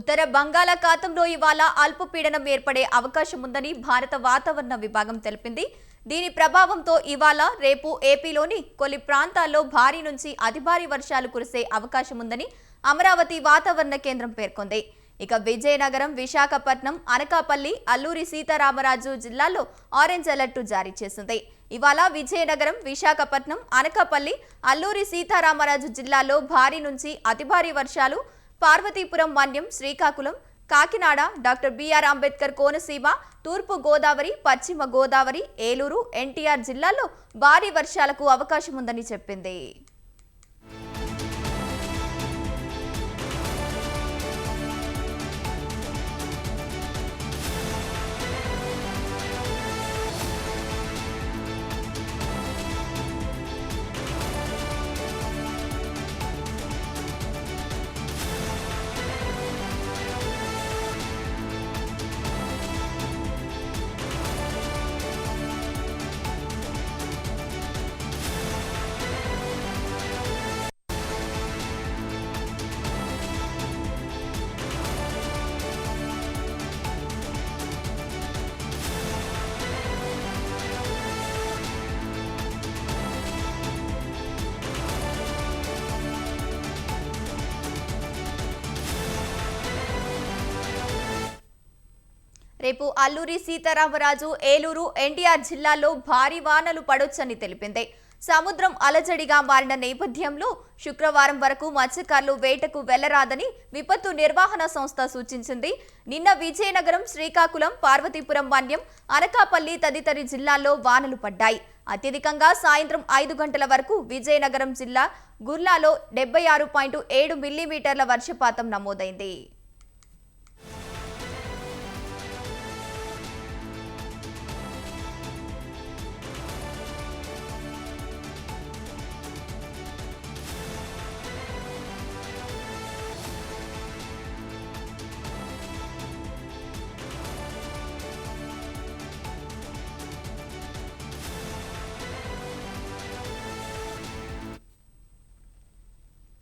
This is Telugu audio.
ఉత్తర బంగాళాఖాతంలో ఇవాళ అల్పపీడనం ఏర్పడే అవకాశం ఉందని భారత వాతావరణ విభాగం తెలిపింది. దీని ప్రభావంతో ఇవాళ రేపు ఏపీలోని కొన్ని ప్రాంతాల్లో భారీ నుంచి అతి భారీ వర్షాలు కురిసే అవకాశం ఉందని అమరావతి వాతావరణ కేంద్రం పేర్కొంది. ఇక విజయనగరం, విశాఖపట్నం, అనకాపల్లి, అల్లూరి సీతారామరాజు జిల్లాల్లో ఆరెంజ్ అలర్ట్ జారీ చేసింది. ఇవాళ విజయనగరం, విశాఖపట్నం, అనకాపల్లి, అల్లూరి సీతారామరాజు జిల్లాల్లో భారీ నుంచి అతి భారీ వర్షాలు, పార్వతీపురం, మన్యం, శ్రీకాకుళం, కాకినాడ, డాక్టర్ బిఆర్ అంబేద్కర్ కోనసీమ, తూర్పు గోదావరి, పశ్చిమ గోదావరి, ఏలూరు, ఎన్టీఆర్ జిల్లాల్లో భారీ వర్షాలకు అవకాశం ఉందని చెప్పింది. రేపు అల్లూరి సీతారామరాజు, ఏలూరు, ఎన్టీఆర్ జిల్లాల్లో భారీ వానలు పడొచ్చని తెలిపింది. సముద్రం అలజడిగా మారిన నేపథ్యంలో శుక్రవారం వరకు మత్స్యకారులు వేటకు వెళ్లరాదని విపత్తు నిర్వహణ సంస్థ సూచించింది. నిన్న విజయనగరం, శ్రీకాకుళం, పార్వతీపురం, మన్యం, అనకాపల్లి తదితర జిల్లాల్లో వానలు పడ్డాయి. అత్యధికంగా సాయంత్రం 5 గంటల వరకు విజయనగరం జిల్లా గుర్లాలో 76.7 మిల్లీమీటర్ల వర్షపాతం నమోదైంది.